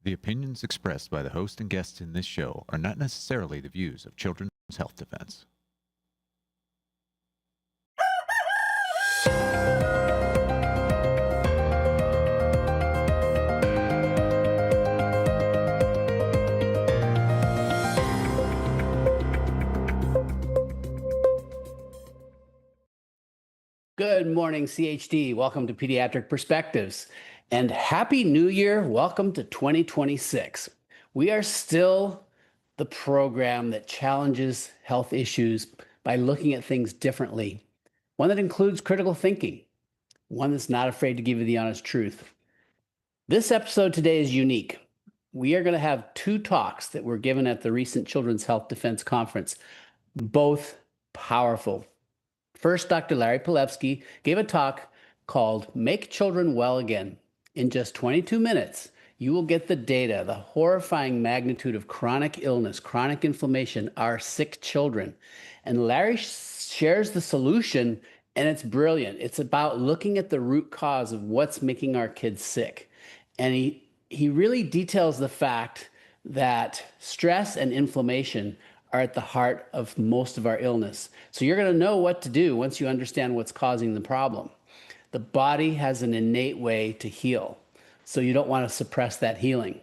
The opinions expressed by the host and guests in this show are not necessarily the views of Children's Health Defense. Good morning, CHD. Welcome to Pediatric Perspectives. And Happy New Year. Welcome to 2026. We are still the program that challenges health issues by looking at things differently. One that includes critical thinking. One that's not afraid to give you the honest truth. This episode today is unique. We are going to have two talks that were given at the recent Children's Health Defense Conference, both powerful. First, Dr. Larry Palevsky gave a talk called Make Children Well Again. In just 22 minutes, you will get the data, the horrifying magnitude of chronic illness, chronic inflammation, our sick children. And Larry shares the solution, and it's brilliant. It's about looking at the root cause of what's making our kids sick. And he really details the fact that stress and inflammation are at the heart of most of our illness. So you're going to know what to do once you understand what's causing the problem. The body has an innate way to heal, so you don't want to suppress that healing.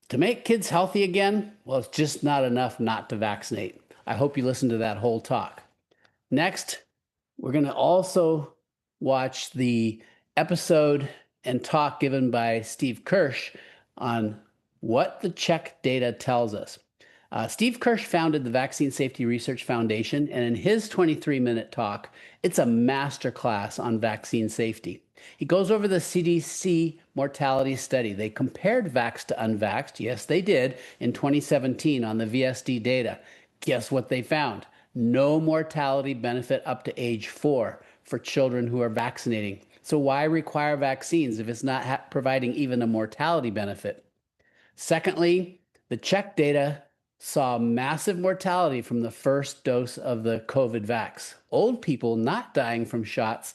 To make kids healthy again, well, it's just not enough not to vaccinate. I hope you listen to that whole talk. Next, we're going to also watch the episode and talk given by Steve Kirsch on what the Czech data tells us. Steve Kirsch founded the Vaccine Safety Research Foundation, and in his 23-minute talk, it's a masterclass on vaccine safety. He goes over the CDC mortality study. They compared vaxxed to unvaxxed. Yes, they did in 2017 on the VSD data. Guess what they found? No mortality benefit up to age 4 for children who are vaccinating. So why require vaccines if it's not providing even a mortality benefit? Secondly, the Czech data saw massive mortality from the first dose of the COVID vax. Old people not dying from shots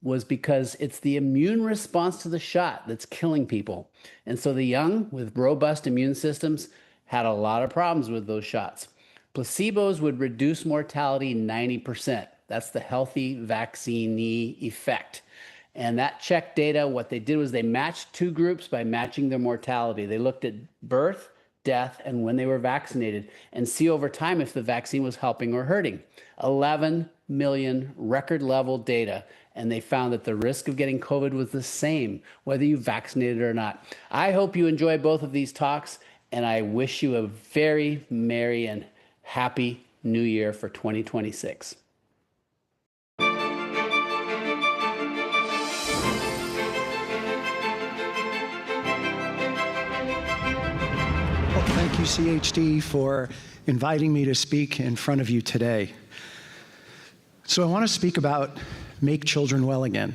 was because it's the immune response to the shot that's killing people. And so the young with robust immune systems had a lot of problems with those shots. Placebos would reduce mortality 90%. That's the healthy vaccinee effect. And that Czech data, what they did was they matched two groups by matching their mortality. They looked at birth, death, and when they were vaccinated, and see over time if the vaccine was helping or hurting. 11 million record level data, and they found that the risk of getting COVID was the same, whether you vaccinated or not. I hope you enjoy both of these talks, and I wish you a very merry and happy new year for 2026. Thank you, CHD, for inviting me to speak in front of you today. So I want to speak about Make Children Well Again.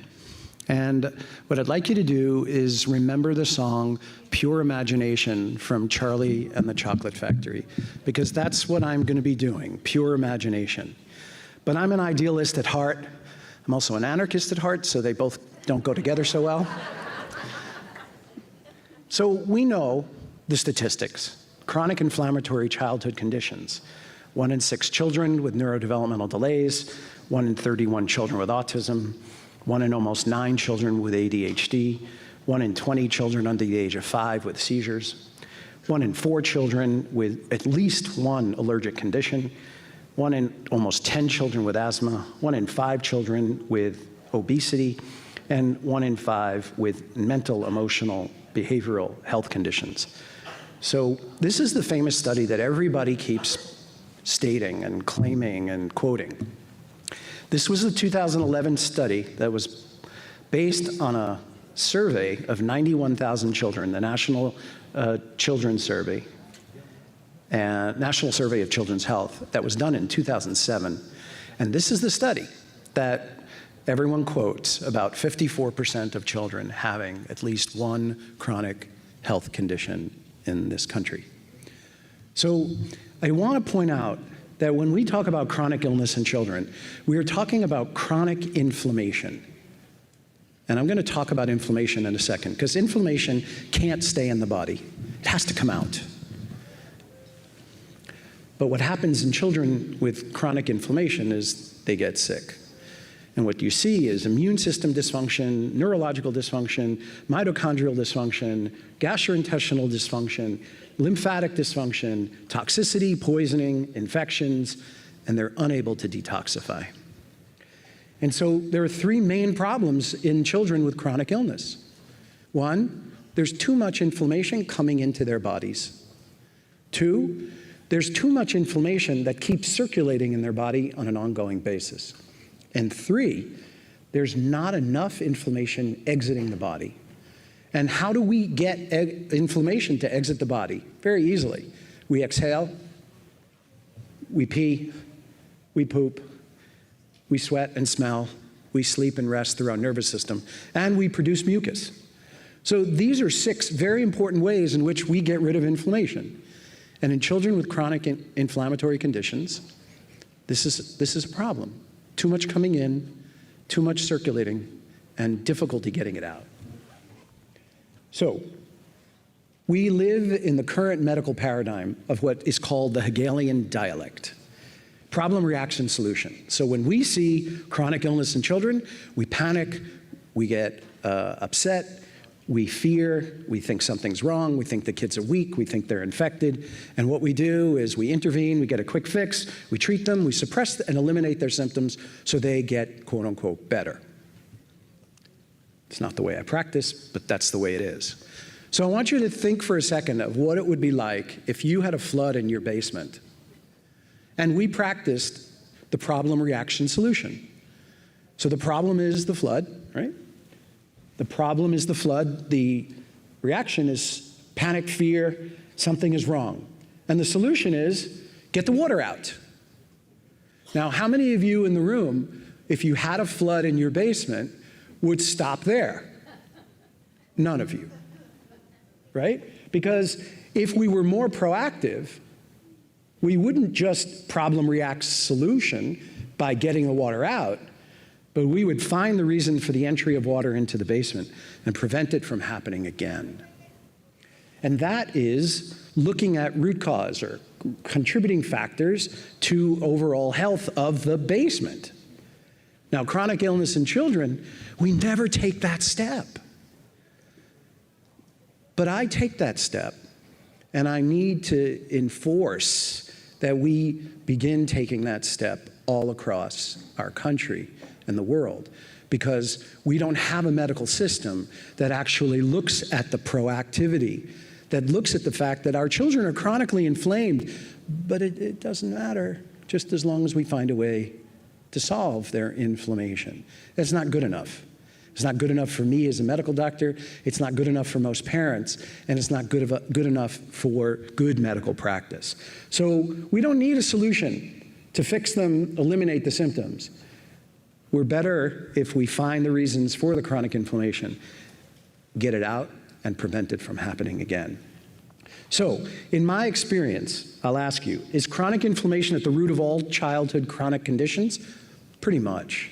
And what I'd like you to do is remember the song Pure Imagination from Charlie and the Chocolate Factory, because that's what I'm going to be doing, pure imagination. But I'm an idealist at heart. I'm also an anarchist at heart, so they both don't go together so well. So we know the statistics. Chronic inflammatory childhood conditions. 1 in 6 children with neurodevelopmental delays, 1 in 31 children with autism, 1 in almost 9 children with ADHD, 1 in 20 children under the age of 5 with seizures, 1 in 4 children with at least one allergic condition, 1 in almost 10 children with asthma, 1 in 5 children with obesity, and 1 in 5 with mental, emotional, behavioral health conditions. So this is the famous study that everybody keeps stating and claiming and quoting. This was a 2011 study that was based on a survey of 91,000 children, the National Children's Survey, and National Survey of Children's Health, that was done in 2007. And this is the study that everyone quotes about 54% of children having at least one chronic health condition in this country. So I want to point out that when we talk about chronic illness in children, we are talking about chronic inflammation. And I'm going to talk about inflammation in a second, because inflammation can't stay in the body. It has to come out. But what happens in children with chronic inflammation is they get sick. And what you see is immune system dysfunction, neurological dysfunction, mitochondrial dysfunction, gastrointestinal dysfunction, lymphatic dysfunction, toxicity, poisoning, infections, and they're unable to detoxify. And so there are three main problems in children with chronic illness. One, there's too much inflammation coming into their bodies. Two, there's too much inflammation that keeps circulating in their body on an ongoing basis. And three, there's not enough inflammation exiting the body. And how do we get inflammation to exit the body? Very easily. We exhale, we pee, we poop, we sweat and smell, we sleep and rest through our nervous system, and we produce mucus. So these are 6 very important ways in which we get rid of inflammation. And in children with chronic inflammatory conditions, this is a problem. Too much coming in, too much circulating, and difficulty getting it out. So, we live in the current medical paradigm of what is called the Hegelian dialect. Problem, reaction, solution. So when we see chronic illness in children, we panic, we get upset, we fear, we think something's wrong, we think the kids are weak, we think they're infected, and what we do is we intervene, we get a quick fix, we treat them, we suppress and eliminate their symptoms so they get, quote unquote, better. It's not the way I practice, but that's the way it is. So I want you to think for a second of what it would be like if you had a flood in your basement and we practiced the problem, reaction, solution. So the problem is the flood, right? The problem is the flood. The reaction is panic, fear, something is wrong. And the solution is get the water out. Now, how many of you in the room, if you had a flood in your basement, would stop there? None of you, right? Because if we were more proactive, we wouldn't just problem, react, solution by getting the water out, but we would find the reason for the entry of water into the basement and prevent it from happening again. And that is looking at root cause or contributing factors to overall health of the basement. Now, chronic illness in children, we never take that step. But I take that step, and I need to enforce that we begin taking that step all across our country and the world, because we don't have a medical system that actually looks at the proactivity, that looks at the fact that our children are chronically inflamed, but it doesn't matter just as long as we find a way to solve their inflammation. That's not good enough. It's not good enough for me as a medical doctor, it's not good enough for most parents, and it's not good enough for good medical practice. So we don't need a solution to fix them, eliminate the symptoms. We're better if we find the reasons for the chronic inflammation, get it out, and prevent it from happening again. So, in my experience, I'll ask you, is chronic inflammation at the root of all childhood chronic conditions? Pretty much.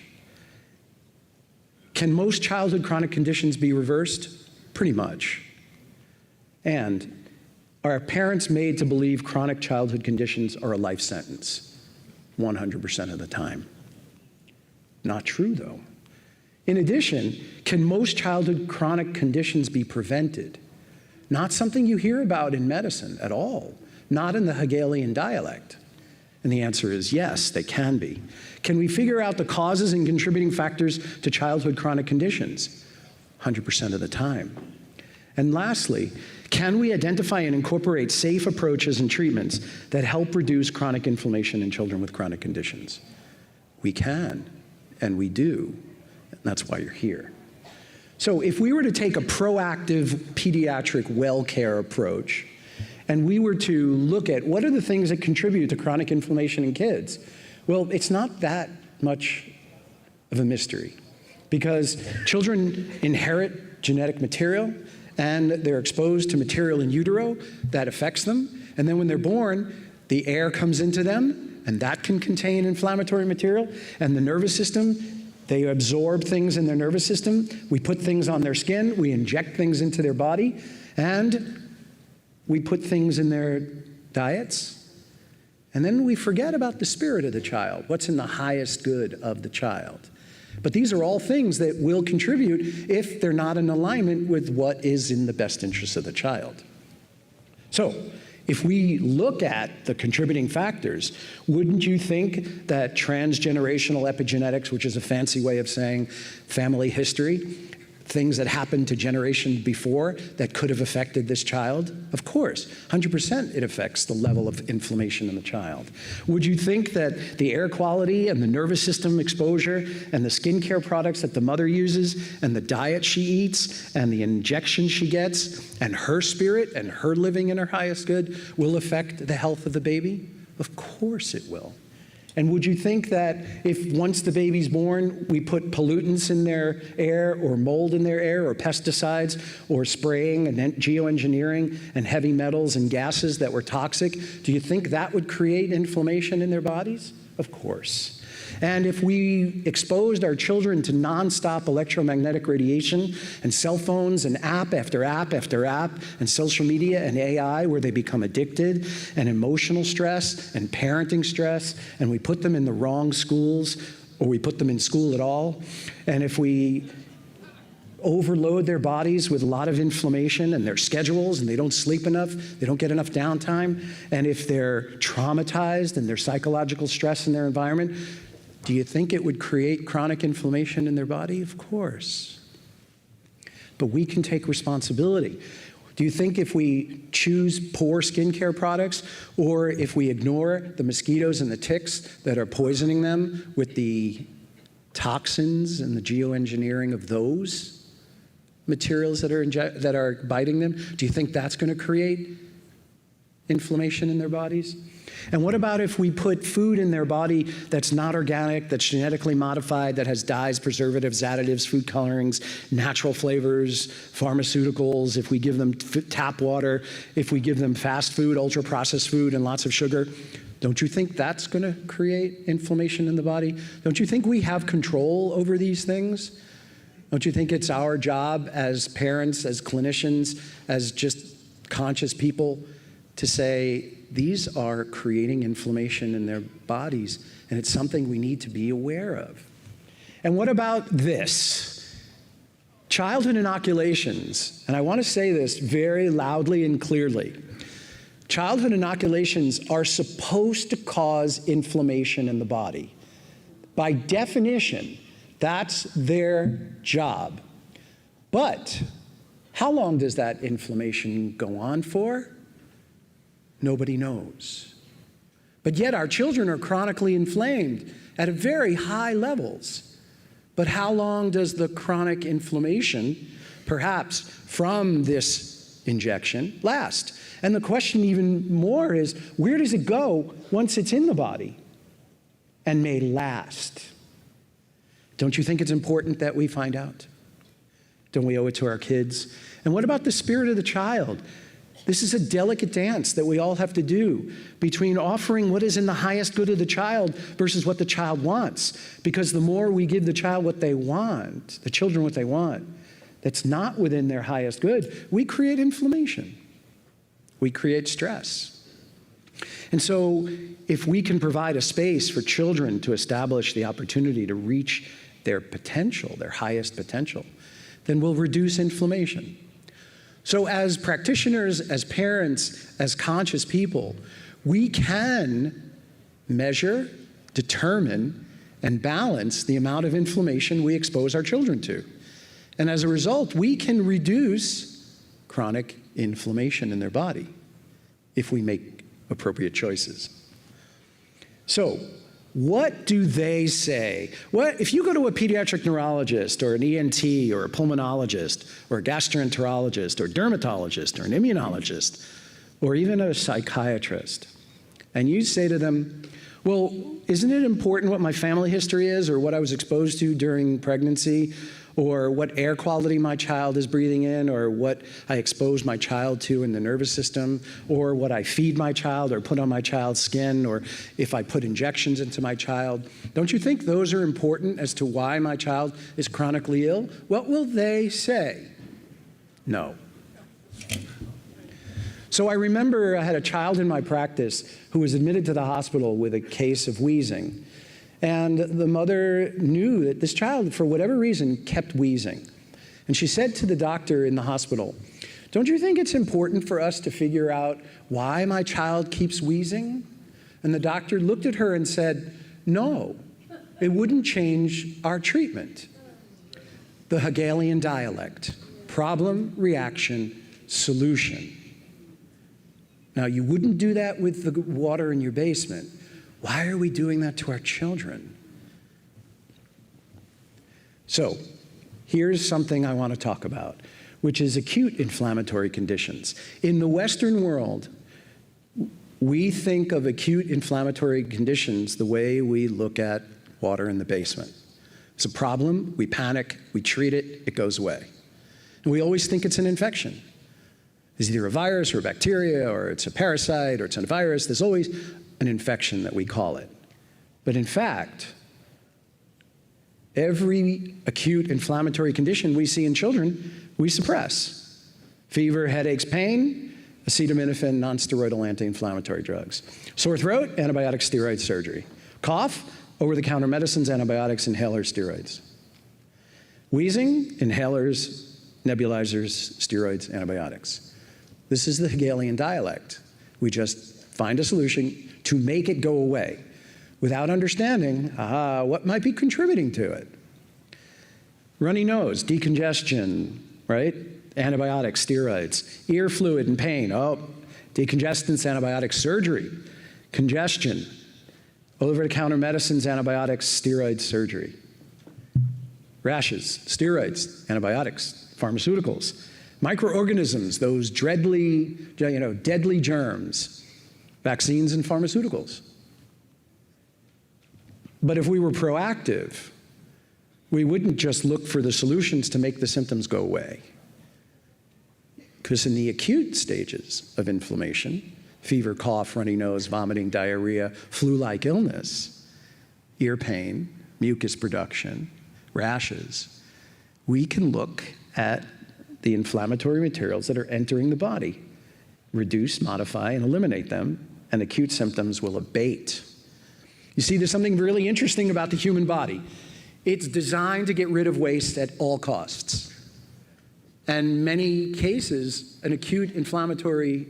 Can most childhood chronic conditions be reversed? Pretty much. And are parents made to believe chronic childhood conditions are a life sentence? 100% of the time. Not true, though. In addition, can most childhood chronic conditions be prevented? Not something you hear about in medicine at all, not in the Hegelian dialect. And the answer is yes, they can be. Can we figure out the causes and contributing factors to childhood chronic conditions? 100% of the time. And lastly, can we identify and incorporate safe approaches and treatments that help reduce chronic inflammation in children with chronic conditions? We can, and we do. That's why you're here. So if we were to take a proactive pediatric well care approach, and we were to look at what are the things that contribute to chronic inflammation in kids, well, it's not that much of a mystery, because children inherit genetic material, and they're exposed to material in utero that affects them, and then when they're born, the air comes into them, and that can contain inflammatory material, and the nervous system, They absorb things in their nervous system. We put things on their skin. We inject things into their body. And we put things in their diets. And then we forget about the spirit of the child, what's in the highest good of the child. But these are all things that will contribute if they're not in alignment with what is in the best interest of the child. So, if we look at the contributing factors, wouldn't you think that transgenerational epigenetics, which is a fancy way of saying family history, things that happened to generations before that could have affected this child? Of course, 100% it affects the level of inflammation in the child. Would you think that the air quality and the nervous system exposure and the skincare products that the mother uses and the diet she eats and the injections she gets and her spirit and her living in her highest good will affect the health of the baby? Of course it will. And would you think that if once the baby's born, we put pollutants in their air or mold in their air or pesticides or spraying and geoengineering and heavy metals and gases that were toxic, do you think that would create inflammation in their bodies? Of course. And if we exposed our children to nonstop electromagnetic radiation and cell phones and app after app after app and social media and AI where they become addicted and emotional stress and parenting stress, and we put them in the wrong schools or we put them in school at all, and if we overload their bodies with a lot of inflammation and their schedules and they don't sleep enough, they don't get enough downtime, and if they're traumatized and there's psychological stress in their environment, do you think it would create chronic inflammation in their body? Of course. But we can take responsibility. Do you think if we choose poor skincare products or if we ignore the mosquitoes and the ticks that are poisoning them with the toxins and the geoengineering of those materials that are biting them, do you think that's going to create inflammation in their bodies? And what about if we put food in their body that's not organic, that's genetically modified, that has dyes, preservatives, additives, food colorings, natural flavors, pharmaceuticals, if we give them tap water, if we give them fast food, ultra-processed food, and lots of sugar? Don't you think that's going to create inflammation in the body? Don't you think we have control over these things? Don't you think it's our job as parents, as clinicians, as just conscious people to say, these are creating inflammation in their bodies, and it's something we need to be aware of? And what about this? Childhood inoculations, and I want to say this very loudly and clearly. Childhood inoculations are supposed to cause inflammation in the body. By definition, that's their job. But how long does that inflammation go on for? Nobody knows. But yet our children are chronically inflamed at very high levels. But how long does the chronic inflammation, perhaps from this injection, last? And the question even more is, where does it go once it's in the body and may last? Don't you think it's important that we find out? Don't we owe it to our kids? And what about the spirit of the child? This is a delicate dance that we all have to do between offering what is in the highest good of the child versus what the child wants. Because the more we give the child what they want, the children what they want, that's not within their highest good, we create inflammation. We create stress. And so if we can provide a space for children to establish the opportunity to reach their potential, their highest potential, then we'll reduce inflammation. So as practitioners, as parents, as conscious people, we can measure, determine, and balance the amount of inflammation we expose our children to. And as a result, we can reduce chronic inflammation in their body if we make appropriate choices. So, what do they say? If you go to a pediatric neurologist or an ENT or a pulmonologist or a gastroenterologist or dermatologist or an immunologist or even a psychiatrist, and you say to them, well, isn't it important what my family history is or what I was exposed to during pregnancy or what air quality my child is breathing in, or what I expose my child to in the nervous system, or what I feed my child or put on my child's skin, or if I put injections into my child. Don't you think those are important as to why my child is chronically ill? What will they say? No. So I remember I had a child in my practice who was admitted to the hospital with a case of wheezing. And the mother knew that this child, for whatever reason, kept wheezing. And she said to the doctor in the hospital, "Don't you think it's important for us to figure out why my child keeps wheezing?" And the doctor looked at her and said, "No, it wouldn't change our treatment." The Hegelian dialect: problem, reaction, solution. Now, you wouldn't do that with the water in your basement. Why are we doing that to our children? So, here's something I want to talk about, which is acute inflammatory conditions. In the Western world, we think of acute inflammatory conditions the way we look at water in the basement. It's a problem, we panic, we treat it, it goes away. And we always think it's an infection. It's either a virus or a bacteria, or it's a parasite, or it's a virus. There's always an infection that we call it. But in fact, every acute inflammatory condition we see in children, we suppress. Fever, headaches, pain, acetaminophen, non-steroidal anti-inflammatory drugs. Sore throat, antibiotic steroid surgery. Cough, over-the-counter medicines, antibiotics, inhalers, steroids. Wheezing, inhalers, nebulizers, steroids, antibiotics. This is the Hegelian dialect. We just find a solution to make it go away without understanding, what might be contributing to it. Runny nose, decongestion, right? Antibiotics, steroids. Ear fluid and pain, decongestants, antibiotics, surgery. Congestion, over-the-counter medicines, antibiotics, steroids, surgery. Rashes, steroids, antibiotics, pharmaceuticals. Microorganisms, those deadly germs, vaccines and pharmaceuticals. But if we were proactive, we wouldn't just look for the solutions to make the symptoms go away. Because in the acute stages of inflammation, fever, cough, runny nose, vomiting, diarrhea, flu-like illness, ear pain, mucus production, rashes, we can look at the inflammatory materials that are entering the body, reduce, modify, and eliminate them, and acute symptoms will abate. You see, there's something really interesting about the human body. It's designed to get rid of waste at all costs. And in many cases, an acute inflammatory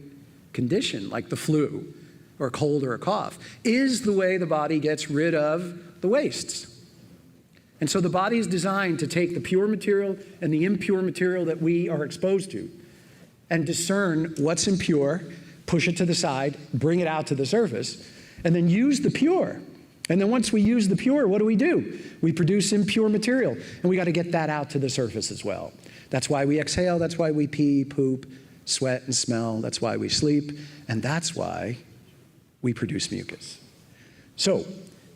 condition, like the flu, or a cold or a cough, is the way the body gets rid of the wastes. And so the body is designed to take the pure material and the impure material that we are exposed to and discern what's impure, push it to the side, bring it out to the surface, and then use the pure. And then once we use the pure, what do? We produce impure material, and we got to get that out to the surface as well. That's why we exhale, that's why we pee, poop, sweat, and smell, that's why we sleep, and that's why we produce mucus. So,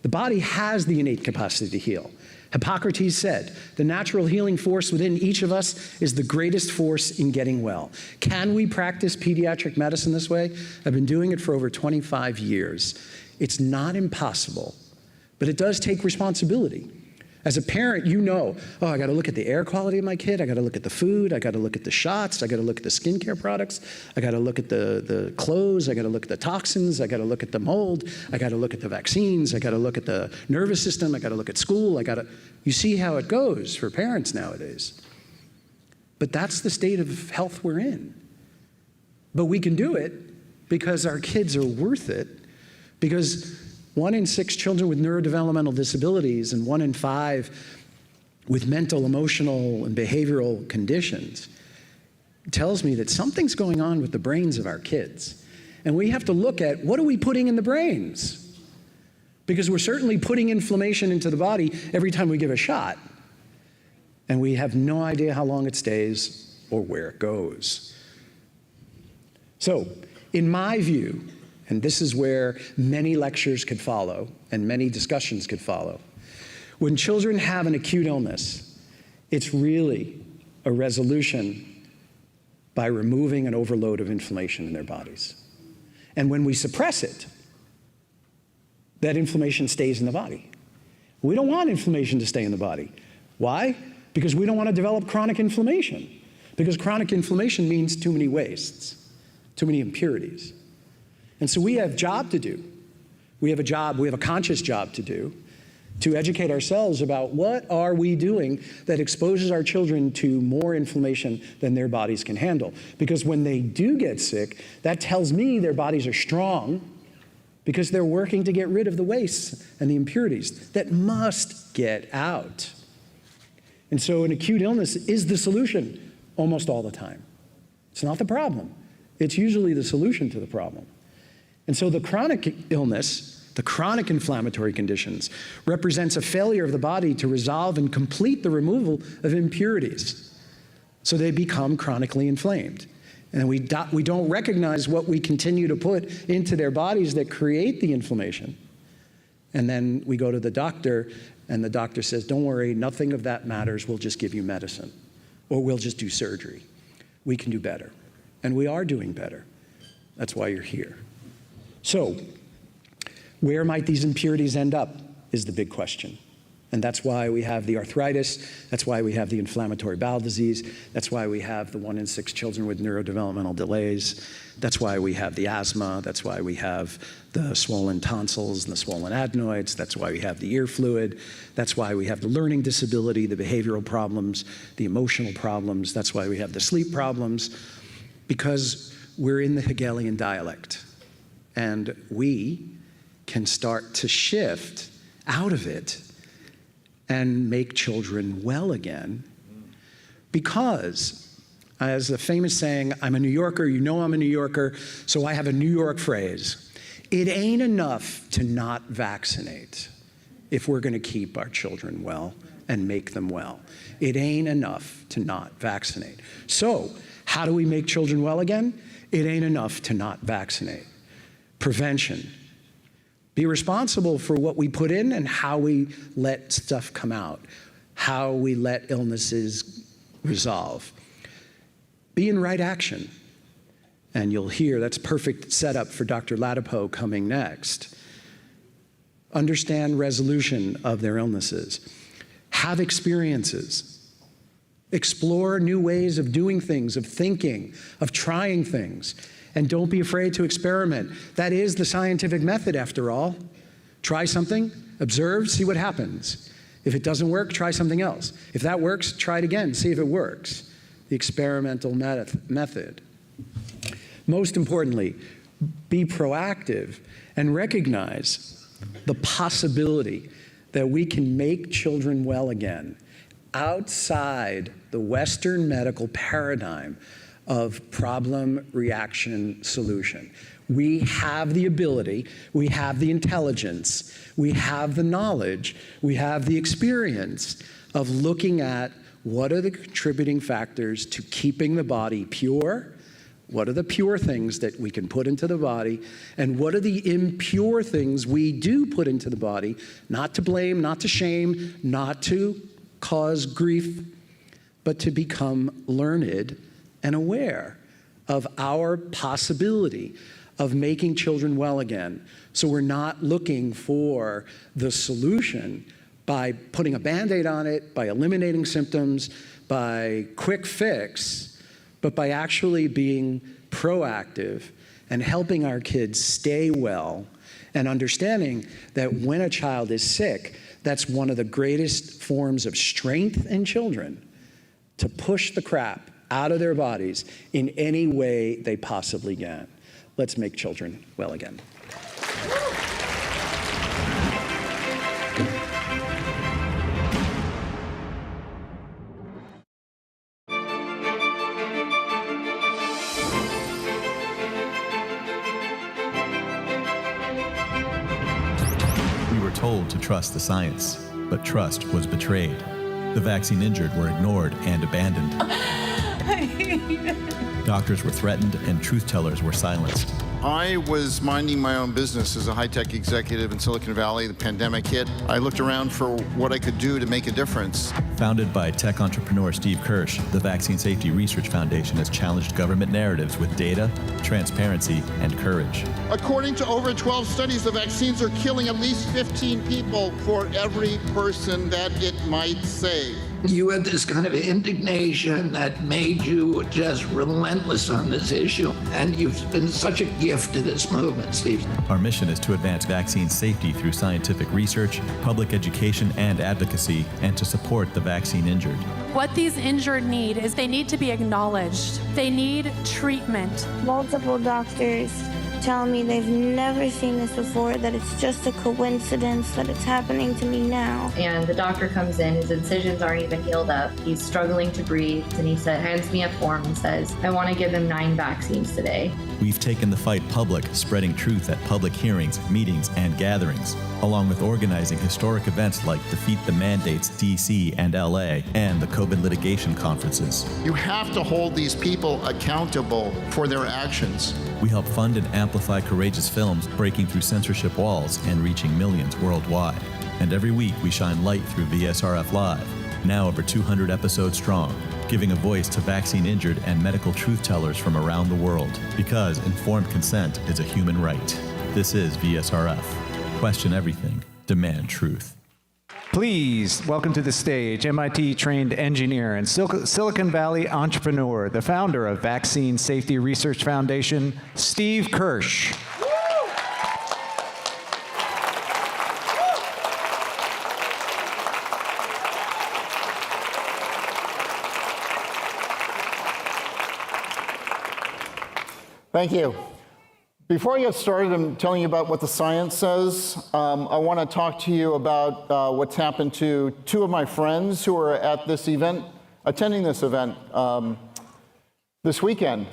the body has the innate capacity to heal. Hippocrates said, the natural healing force within each of us is the greatest force in getting well. Can we practice pediatric medicine this way? I've been doing it for over 25 years. It's not impossible, but it does take responsibility. As a parent, you know, I got to look at the air quality of my kid, I got to look at the food, I got to look at the shots, I got to look at the skincare products, I got to look at the clothes, I got to look at the toxins, I got to look at the mold, I got to look at the vaccines, I got to look at the nervous system, I got to look at school, you see how it goes for parents nowadays. But that's the state of health we're in. But we can do it because our kids are worth it, because 1 in 6 children with neurodevelopmental disabilities and 1 in 5 with mental, emotional, and behavioral conditions tells me that something's going on with the brains of our kids. And we have to look at, what are we putting in the brains? Because we're certainly putting inflammation into the body every time we give a shot. And we have no idea how long it stays or where it goes. So, in my view, and this is where many lectures could follow and many discussions could follow. When children have an acute illness, It's really a resolution by removing an overload of inflammation in their bodies. And when we suppress it, that inflammation stays in the body. We don't want inflammation to stay in the body. Why? Because we don't want to develop chronic inflammation. Because chronic inflammation means too many wastes, too many impurities. And so we have a job to do. We have a conscious job to do, to educate ourselves about what are we doing that exposes our children to more inflammation than their bodies can handle. Because when they do get sick, that tells me their bodies are strong because they're working to get rid of the wastes and the impurities that must get out. And so an acute illness is the solution almost all the time. It's not the problem. It's usually the solution to the problem. And so the chronic illness, the chronic inflammatory conditions, represents a failure of the body to resolve and complete the removal of impurities. So they become chronically inflamed. And we don't recognize what we continue to put into their bodies that create the inflammation. And then we go to the doctor, and the doctor says, don't worry, nothing of that matters. We'll just give you medicine, or we'll just do surgery. We can do better. And we are doing better. That's why you're here. So, where might these impurities end up is the big question. And that's why we have the arthritis, that's why we have the inflammatory bowel disease, that's why we have the 1 in 6 children with neurodevelopmental delays, that's why we have the asthma, that's why we have the swollen tonsils and the swollen adenoids, that's why we have the ear fluid, that's why we have the learning disability, the behavioral problems, the emotional problems, that's why we have the sleep problems, because we're in the Hegelian dialect. And we can start to shift out of it and make children well again. Because, as a famous saying, I'm a New Yorker, you know I'm a New Yorker, so I have a New York phrase. It ain't enough to not vaccinate if we're gonna keep our children well and make them well. It ain't enough to not vaccinate. So, how do we make children well again? It ain't enough to not vaccinate. Prevention. Be responsible for what we put in and how we let stuff come out, how we let illnesses resolve. Be in right action. And you'll hear that's perfect setup for Dr. Latipo coming next. Understand resolution of their illnesses. Have experiences. Explore new ways of doing things, of thinking, of trying things. And don't be afraid to experiment. That is the scientific method, after all. Try something, observe, see what happens. If it doesn't work, try something else. If that works, try it again, see if it works. The experimental method. Most importantly, be proactive and recognize the possibility that we can make children well again outside the Western medical paradigm of problem, reaction, solution. We have the ability, we have the intelligence, we have the knowledge, we have the experience of looking at what are the contributing factors to keeping the body pure, what are the pure things that we can put into the body, and what are the impure things we do put into the body, not to blame, not to shame, not to cause grief, but to become learned and aware of our possibility of making children well again. So we're not looking for the solution by putting a Band-Aid on it, by eliminating symptoms, by quick fix, but by actually being proactive and helping our kids stay well and understanding that when a child is sick, that's one of the greatest forms of strength in children, to push the crap out of their bodies in any way they possibly can. Let's make children well again. We were told to trust the science, but trust was betrayed. The vaccine injured were ignored and abandoned. Doctors were threatened and truth tellers were silenced. I was minding my own business as a high-tech executive in Silicon Valley. The pandemic hit. I looked around for what I could do to make a difference. Founded by tech entrepreneur Steve Kirsch, the Vaccine Safety Research Foundation has challenged government narratives with data, transparency, and courage. According to over 12 studies, the vaccines are killing at least 15 people for every person that it might save. You had this kind of indignation that made you just relentless on this issue. And you've been such a gift to this movement, Steve. Our mission is to advance vaccine safety through scientific research, public education, and advocacy, and to support the vaccine injured. What these injured need is they need to be acknowledged. They need treatment. Multiple doctors tell me they've never seen this before, that it's just a coincidence that it's happening to me now. And the doctor comes in, his incisions aren't even healed up. He's struggling to breathe, and he hands me a form and says, I want to give him 9 vaccines today. We've taken the fight public, spreading truth at public hearings, meetings, and gatherings, along with organizing historic events like Defeat the Mandates DC and LA, and the COVID litigation conferences. You have to hold these people accountable for their actions. We help fund and amplify courageous films, breaking through censorship walls and reaching millions worldwide. And every week we shine light through VSRF Live, now over 200 episodes strong, giving a voice to vaccine injured and medical truth tellers from around the world, because informed consent is a human right. This is VSRF. Question everything, demand truth. Please welcome to the stage MIT-trained engineer and Silicon Valley entrepreneur, the founder of Vaccine Safety Research Foundation, Steve Kirsch. Thank you. Before I get started, I'm telling you about what the science says. I want to talk to you about what's happened to 2 of my friends who are at this event, attending this event this weekend.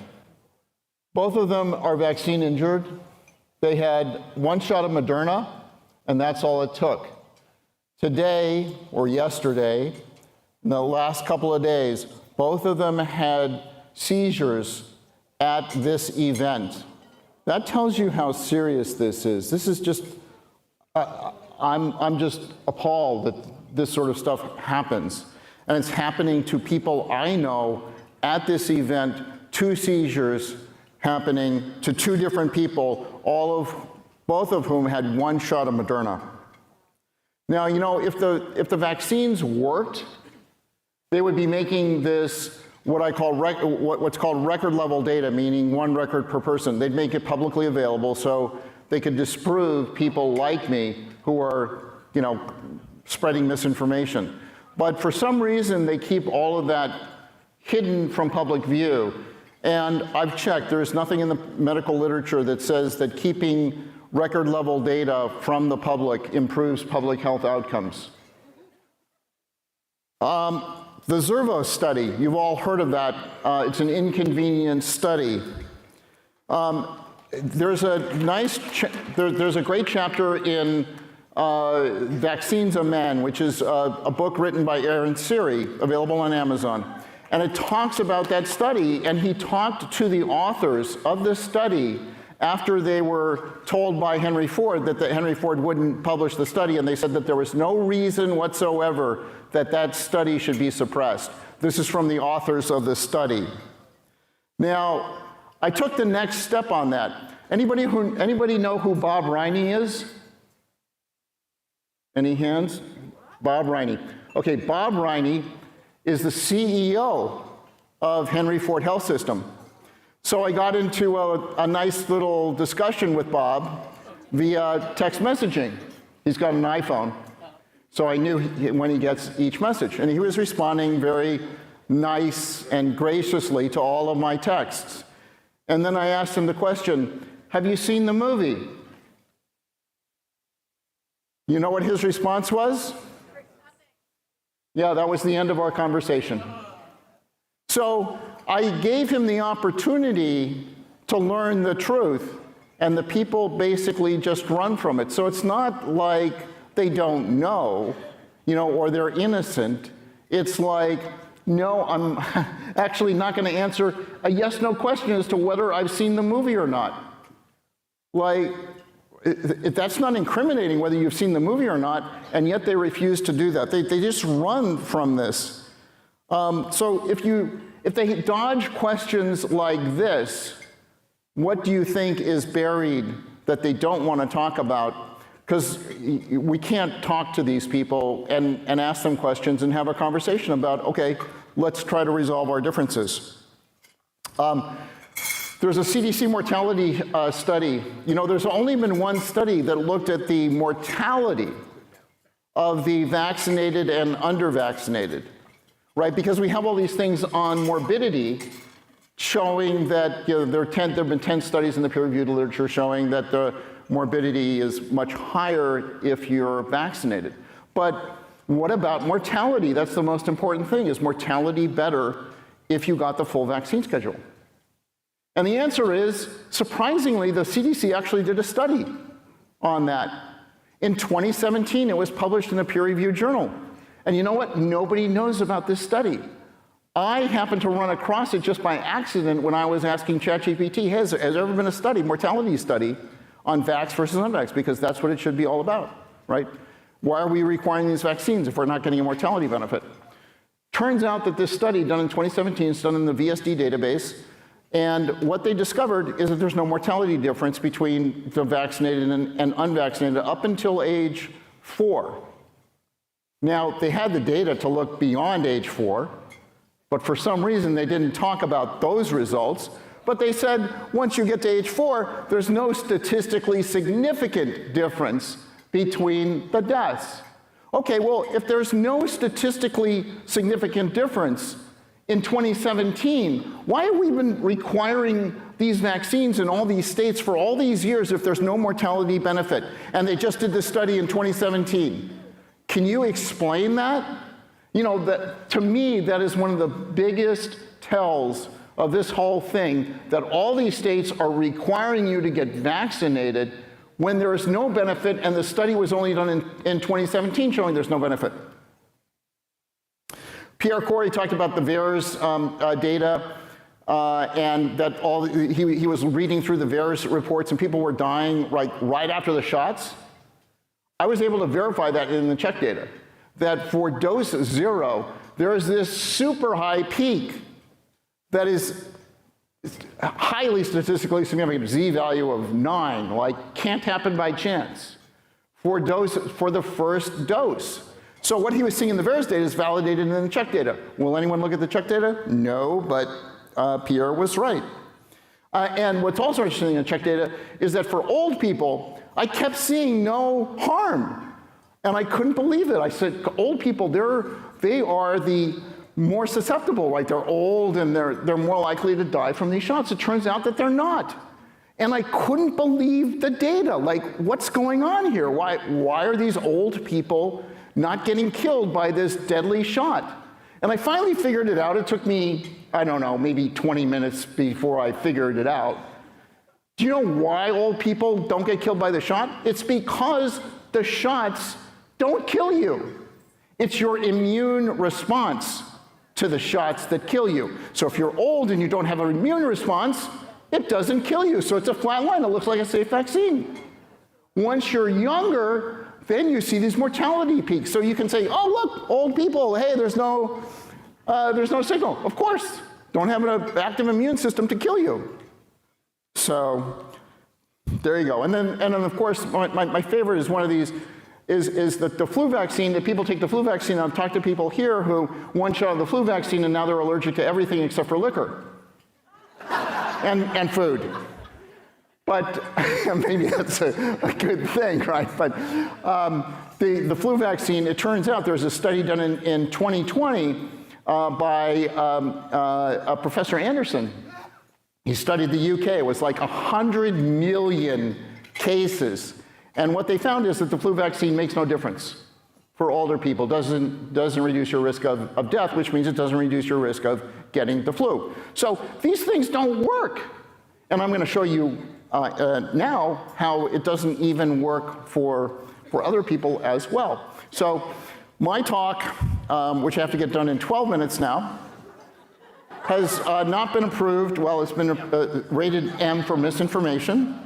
Both of them are vaccine injured. They had 1 shot of Moderna, and that's all it took. Today, or yesterday, in the last couple of days, both of them had seizures at this event. That tells you how serious this is. This is just, I'm just appalled that this sort of stuff happens. And it's happening to people I know at this event, 2 seizures happening to 2 different people, both of whom had 1 shot of Moderna. Now, you know, if the vaccines worked, they would be making this what's called record level data, meaning 1 record per person. They'd make it publicly available so they could disprove people like me who are, you know, spreading misinformation. But for some reason, they keep all of that hidden from public view. And I've checked, there's nothing in the medical literature that says that keeping record level data from the public improves public health outcomes. The Zervo study, you've all heard of that. It's an inconvenient study. There's a great chapter in Vaccines of Men, which is a book written by Aaron Siri, available on Amazon. And it talks about that study, and he talked to the authors of this study after they were told by Henry Ford that Henry Ford wouldn't publish the study, and they said that there was no reason whatsoever that study should be suppressed. This is from the authors of this study. Now, I took the next step on that. Anybody know who Bob Riney is? Any hands? Bob Riney. Okay, Bob Riney is the CEO of Henry Ford Health System. So I got into a nice little discussion with Bob via text messaging. He's got an iPhone. So I knew when he gets each message. And he was responding very nice and graciously to all of my texts. And then I asked him the question, have you seen the movie? You know what his response was? Yeah, that was the end of our conversation. So I gave him the opportunity to learn the truth, and the people basically just run from it. So it's not like they don't know, you know, or they're innocent. It's like, no, I'm actually not going to answer a yes-no question as to whether I've seen the movie or not. Like, that's not incriminating whether you've seen the movie or not, and yet they refuse to do that. They just run from this. So if they dodge questions like this, what do you think is buried that they don't want to talk about? Because we can't talk to these people and ask them questions and have a conversation about, okay, let's try to resolve our differences. There's a CDC mortality study. You know, there's only been one study that looked at the mortality of the vaccinated and under-vaccinated, right? Because we have all these things on morbidity showing that, you know, there have been 10 studies in the peer-reviewed literature showing that the morbidity is much higher if you're vaccinated. But what about mortality? That's the most important thing. Is mortality better if you got the full vaccine schedule? And the answer is, surprisingly, the CDC actually did a study on that. In 2017, it was published in a peer-reviewed journal. And you know what? Nobody knows about this study. I happened to run across it just by accident when I was asking ChatGPT, has there ever been a study, mortality study, on vax versus unvax? Because that's what it should be all about, right? Why are we requiring these vaccines if we're not getting a mortality benefit? Turns out that this study done in 2017 is done in the VSD database. And what they discovered is that there's no mortality difference between the vaccinated and unvaccinated up until age 4. Now, they had the data to look beyond age 4, but for some reason they didn't talk about those results. But they said once you get to age 4, there's no statistically significant difference between the deaths. Okay, well, if there's no statistically significant difference in 2017, why have we been requiring these vaccines in all these states for all these years if there's no mortality benefit? And they just did this study in 2017. Can you explain that? You know, that, to me, that is one of the biggest tells of this whole thing, that all these states are requiring you to get vaccinated when there is no benefit, and the study was only done in 2017 showing there's no benefit. Pierre Corey talked about the VAERS data, and that he was reading through the VAERS reports, and people were dying right after the shots. I was able to verify that in the check data, that for dose 0, there is this super high peak that is highly statistically significant, z-value of 9, like can't happen by chance, for the first dose. So what he was seeing in the VAERS data is validated in the check data. Will anyone look at the check data? No, but Pierre was right. And what's also interesting in the check data is that for old people, I kept seeing no harm. And I couldn't believe it. I said, old people, they are the more susceptible, right? They're old and they're more likely to die from these shots. It turns out that they're not. And I couldn't believe the data. Like, what's going on here? Why are these old people not getting killed by this deadly shot? And I finally figured it out. It took me, I don't know, maybe 20 minutes before I figured it out. Do you know why old people don't get killed by the shot? It's because the shots don't kill you. It's your immune response to the shots that kill you. So if you're old and you don't have an immune response, it doesn't kill you. So it's a flat line. It looks like a safe vaccine. Once you're younger, then you see these mortality peaks. So you can say, oh, look, old people, hey, there's no signal. Of course, don't have an active immune system to kill you. So there you go. And then of course, my favorite is one of these, is that the flu vaccine, that people take the flu vaccine. I've talked to people here who one shot of the flu vaccine and now they're allergic to everything except for liquor and food. But maybe that's a good thing, right? But the flu vaccine, it turns out there's a study done in 2020 by Professor Anderson. He studied the UK. It was like 100 million cases. And what they found is that the flu vaccine makes no difference for older people. Doesn't reduce your risk of death, which means it doesn't reduce your risk of getting the flu. So these things don't work. And I'm going to show you now how it doesn't even work for other people as well. So my talk, which I have to get done in 12 minutes now, has not been approved. Well, it's been rated M for misinformation.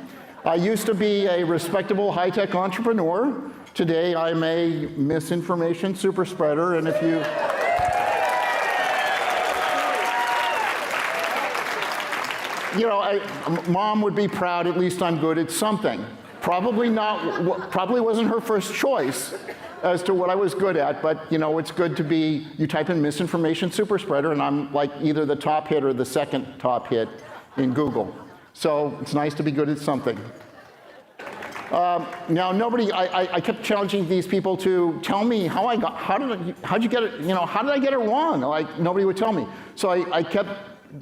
I used to be a respectable high-tech entrepreneur. Today, I'm a misinformation super spreader, and if you... You know, Mom would be proud, at least I'm good at something. Probably wasn't her first choice as to what I was good at, but you know, it's good to be, you type in misinformation super spreader, and I'm like either the top hit or the second top hit in Google. So it's nice to be good at something. Now, I kept challenging these people to tell me how'd you get it, you know, how did I get it wrong? Like, nobody would tell me. So I kept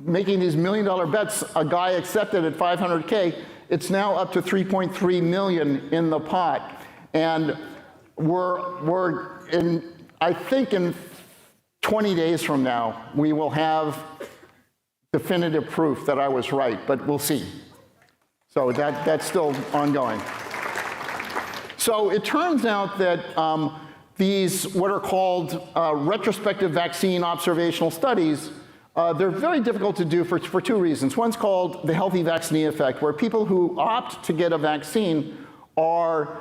making these $1 million bets. A guy accepted at 500K. It's now up to 3.3 million in the pot. And I think in 20 days from now, we will have definitive proof that I was right, but we'll see. So that's still ongoing. So it turns out that these, what are called retrospective vaccine observational studies, they're very difficult to do for two reasons. One's called the healthy vaccinee effect, where people who opt to get a vaccine are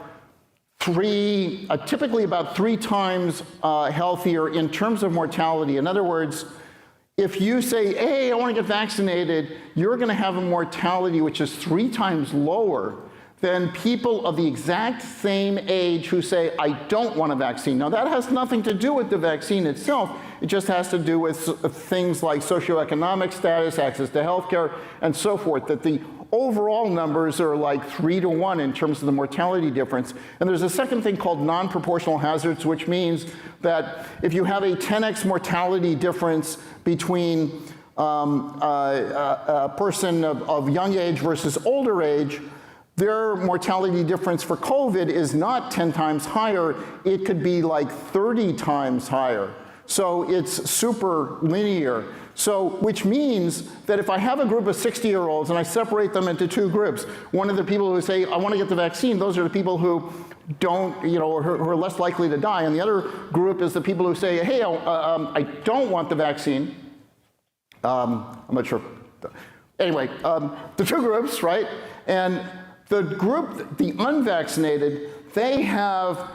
typically about 3 times healthier in terms of mortality. In other words, if you say, hey, I want to get vaccinated, you're going to have a mortality which is 3 times lower than people of the exact same age who say, I don't want a vaccine. Now, that has nothing to do with the vaccine itself. It just has to do with things like socioeconomic status, access to healthcare, and so forth, that the overall numbers are like 3 to 1 in terms of the mortality difference. And there's a second thing called non-proportional hazards, which means that if you have a 10x mortality difference between a person of young age versus older age, their mortality difference for COVID is not 10 times higher. It could be like 30 times higher. So it's super linear. So, which means that if I have a group of 60-year-olds and I separate them into 2 groups, one of the people who say, I want to get the vaccine, those are the people who don't, you know, or who are less likely to die. And the other group is the people who say, hey, I don't want the vaccine. I'm not sure. Anyway, the 2 groups, right? And the group, the unvaccinated, they have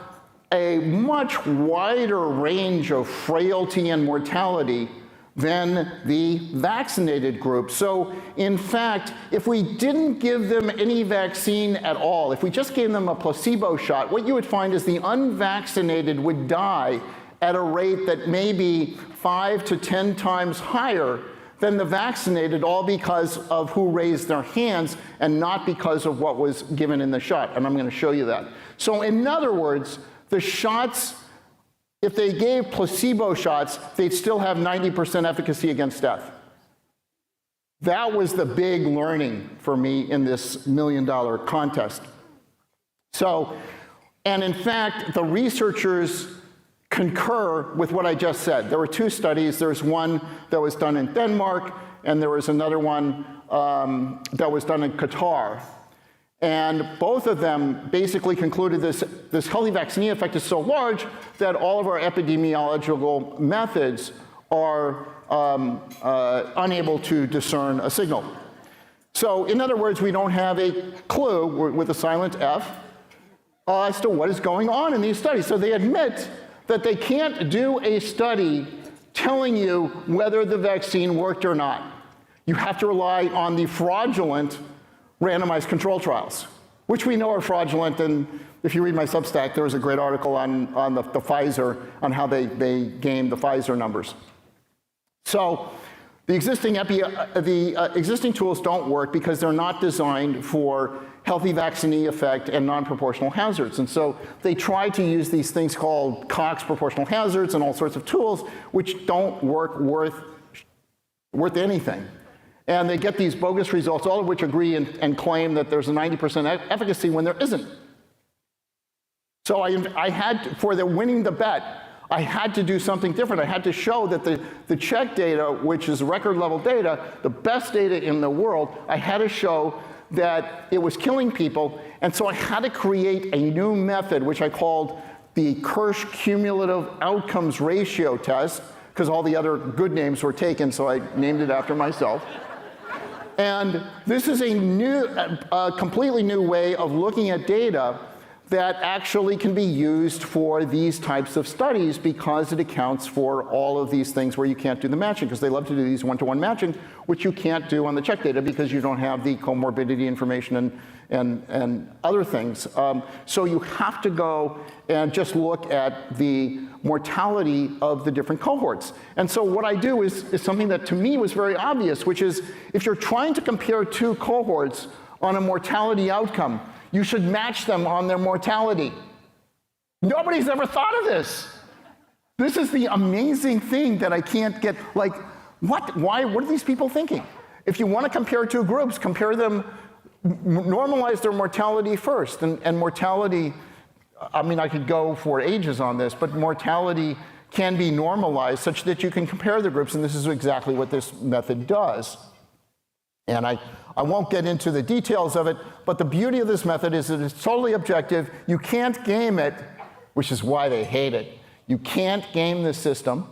a much wider range of frailty and mortality than the vaccinated group. So in fact, if we didn't give them any vaccine at all, if we just gave them a placebo shot, what you would find is the unvaccinated would die at a rate that may be 5 to 10 times higher than the vaccinated, all because of who raised their hands and not because of what was given in the shot. And I'm going to show you that. So in other words, the shots, if they gave placebo shots, they'd still have 90% efficacy against death. That was the big learning for me in this $1 million contest. So, and in fact, the researchers concur with what I just said. There were 2 studies. There's one that was done in Denmark, and there was another one that was done in Qatar. And both of them basically concluded this healthy vaccinee effect is so large that all of our epidemiological methods are unable to discern a signal. So in other words, we don't have a clue with a silent F as to what is going on in these studies. So they admit that they can't do a study telling you whether the vaccine worked or not. You have to rely on the fraudulent randomized control trials, which we know are fraudulent. And if you read my Substack, there was a great article on the Pfizer, on how they gamed the Pfizer numbers. So the existing tools don't work because they're not designed for healthy vaccinee effect and non-proportional hazards. And so they try to use these things called Cox proportional hazards and all sorts of tools which don't work worth anything. And they get these bogus results, all of which agree and claim that there's a 90% efficacy when there isn't. So I had, for winning the bet, I had to do something different. I had to show that the check data, which is record level data, the best data in the world, I had to show that it was killing people. And so I had to create a new method, which I called the Kirsch cumulative outcomes ratio test, because all the other good names were taken, so I named it after myself. And this is a completely new way of looking at data that actually can be used for these types of studies because it accounts for all of these things where you can't do the matching, because they love to do these one-to-one matching, which you can't do on the check data because you don't have the comorbidity information and other things. So you have to go and just look at the mortality of the different cohorts. And so what I do is something that to me was very obvious, which is if you're trying to compare two cohorts on a mortality outcome, you should match them on their mortality. Nobody's ever thought of this. This is the amazing thing that I can't get, like, what? Why? What are these people thinking? If you want to compare two groups, compare them, normalize their mortality first. And mortality, I mean, I could go for ages on this, but mortality can be normalized such that you can compare the groups, and this is exactly what this method does. And I won't get into the details of it, but the beauty of this method is that it's totally objective. You can't game it, which is why they hate it. You can't game the system,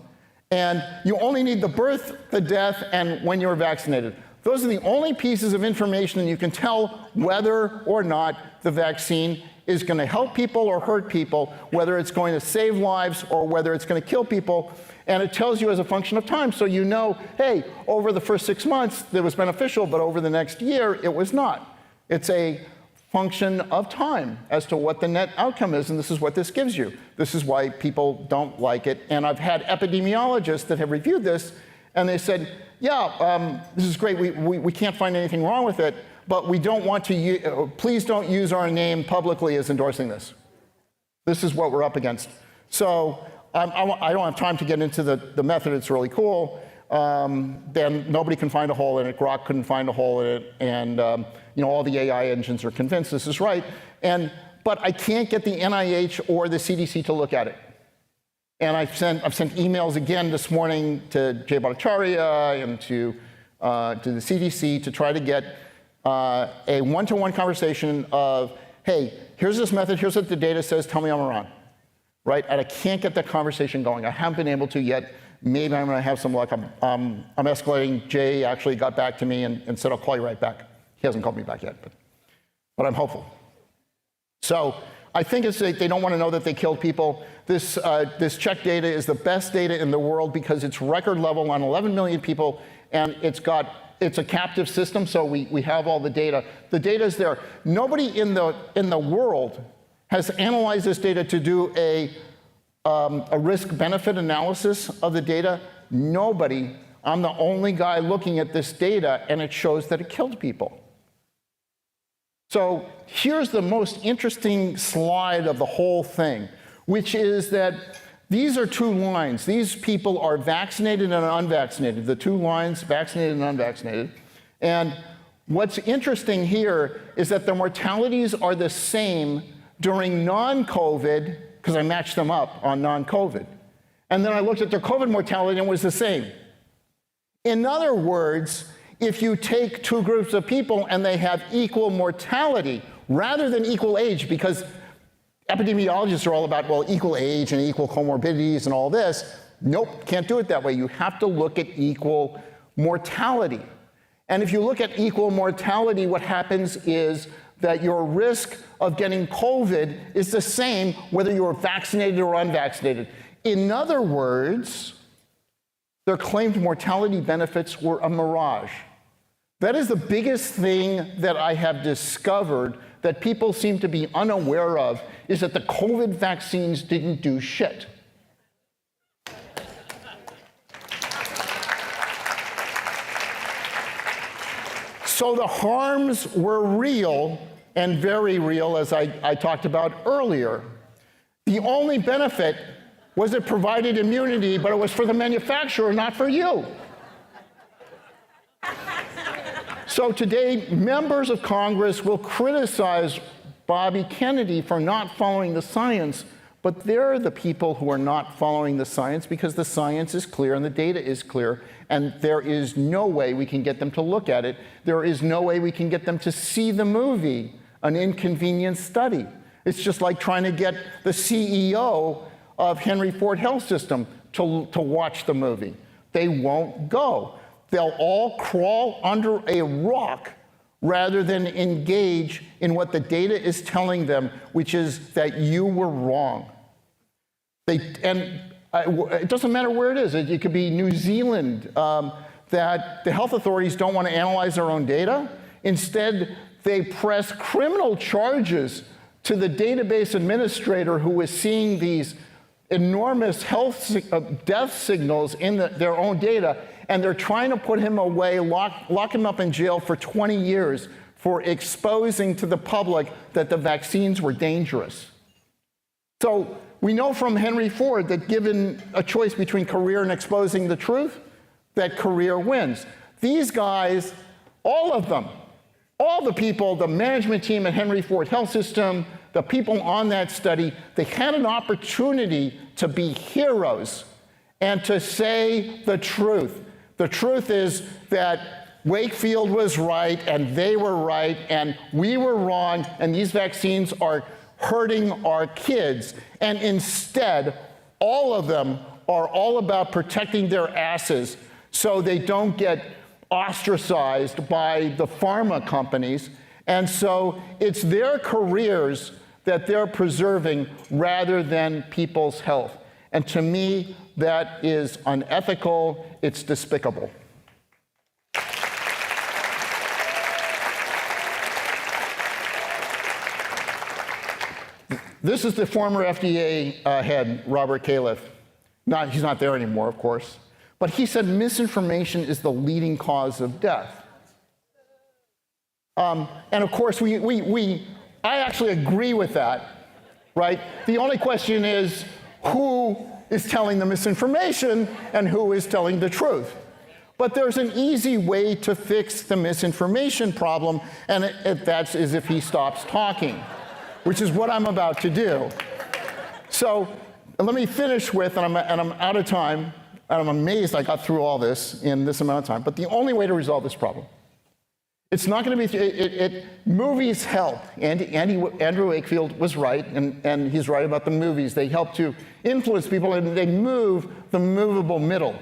and you only need the birth, the death, and when you're vaccinated. Those are the only pieces of information that you can tell whether or not the vaccine is going to help people or hurt people, whether it's going to save lives or whether it's going to kill people. And it tells you as a function of time, so you know, hey, over the first 6 months, it was beneficial, but over the next year, it was not. It's a function of time as to what the net outcome is, and this is what this gives you. This is why people don't like it. And I've had epidemiologists that have reviewed this, and they said, yeah, this is great. We can't find anything wrong with it, but we don't want to, please don't use our name publicly as endorsing this. This is what we're up against. So I don't have time to get into the method. It's really cool. Then nobody can find a hole in it. Grok couldn't find a hole in it. And all the AI engines are convinced this is right. But I can't get the NIH or the CDC to look at it. And I've sent emails again this morning to Jay Bhattacharya and to the CDC to try to get a one-to-one conversation of, hey, here's this method, here's what the data says, tell me I'm wrong, right? And I can't get that conversation going. I haven't been able to yet. Maybe I'm going to have some luck. I'm escalating. Jay actually got back to me and said, I'll call you right back. He hasn't called me back yet, but I'm hopeful. So I think it's they don't want to know that they killed people. This check data is the best data in the world because it's record level on 11 million people, and it's a captive system, so we have all the data. The data is there. Nobody in the world has analyzed this data to do a risk-benefit analysis of the data. Nobody. I'm the only guy looking at this data, and it shows that it killed people. So here's the most interesting slide of the whole thing, which is that these are two lines. These people are vaccinated and unvaccinated. The two lines, vaccinated and unvaccinated. And what's interesting here is that the mortalities are the same during non-COVID, because I matched them up on non-COVID. And then I looked at their COVID mortality and it was the same. In other words, if you take two groups of people and they have equal mortality rather than equal age, because epidemiologists are all about, well, equal age and equal comorbidities and all this. Nope, can't do it that way. You have to look at equal mortality. And if you look at equal mortality, what happens is that your risk of getting COVID is the same whether you're vaccinated or unvaccinated. In other words, their claimed mortality benefits were a mirage. That is the biggest thing that I have discovered that people seem to be unaware of, is that the COVID vaccines didn't do shit. So the harms were real and very real, as I talked about earlier. The only benefit was it provided immunity, but it was for the manufacturer, not for you. So today, members of Congress will criticize Bobby Kennedy for not following the science, but they're the people who are not following the science because the science is clear and the data is clear, and there is no way we can get them to look at it. There is no way we can get them to see the movie, An Inconvenient Study. It's just like trying to get the CEO of Henry Ford Health System to watch the movie. They won't go. they'll all crawl under a rock rather than engage in what the data is telling them, which is that you were wrong. It doesn't matter where it is. It could be New Zealand, that the health authorities don't want to analyze their own data. Instead, they press criminal charges to the database administrator who is seeing these enormous death signals in their own data, and they're trying to put him away, lock him up in jail for 20 years for exposing to the public that the vaccines were dangerous. So we know from Henry Ford that given a choice between career and exposing the truth, that career wins. These guys, all of them, all the people, the management team at Henry Ford Health System, the people on that study, they had an opportunity to be heroes and to say the truth. The truth is that Wakefield was right and they were right and we were wrong, and these vaccines are hurting our kids. And instead, all of them are all about protecting their asses so they don't get ostracized by the pharma companies. And so it's their careers that they're preserving rather than people's health. And to me, that is unethical, it's despicable. This is the former FDA head, Robert Califf. He's not there anymore, of course. But he said misinformation is the leading cause of death. And of course, I actually agree with that, right? The only question is who is telling the misinformation and who is telling the truth. But there's an easy way to fix the misinformation problem, and that's if he stops talking, which is what I'm about to do. So let me finish with, and I'm out of time, and I'm amazed I got through all this in this amount of time, but the only way to resolve this problem, it's not going to be, movies help. Andrew Wakefield was right, and he's right about the movies. They help to influence people, and they move the movable middle,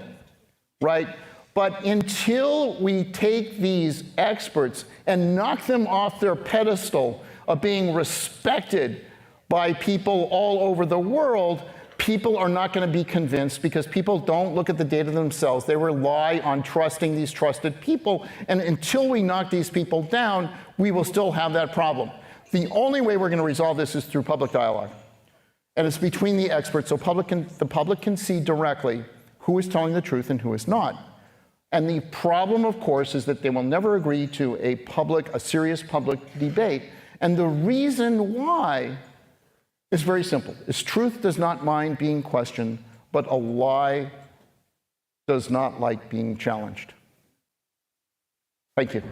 right? But until we take these experts and knock them off their pedestal of being respected by people all over the world, people are not going to be convinced because people don't look at the data themselves. They rely on trusting these trusted people. And until we knock these people down, we will still have that problem. The only way we're going to resolve this is through public dialogue. And it's between the experts, so the public can see directly who is telling the truth and who is not. And the problem, of course, is that they will never agree to a serious public debate. And the reason why is very simple. Is truth does not mind being questioned, but a lie does not like being challenged. Thank you.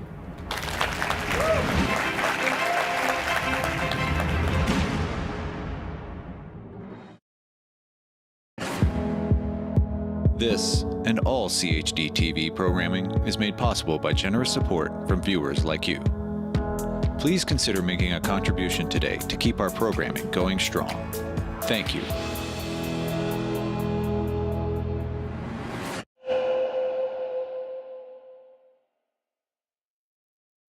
This and all CHD TV programming is made possible by generous support from viewers like you. Please consider making a contribution today to keep our programming going strong. Thank you.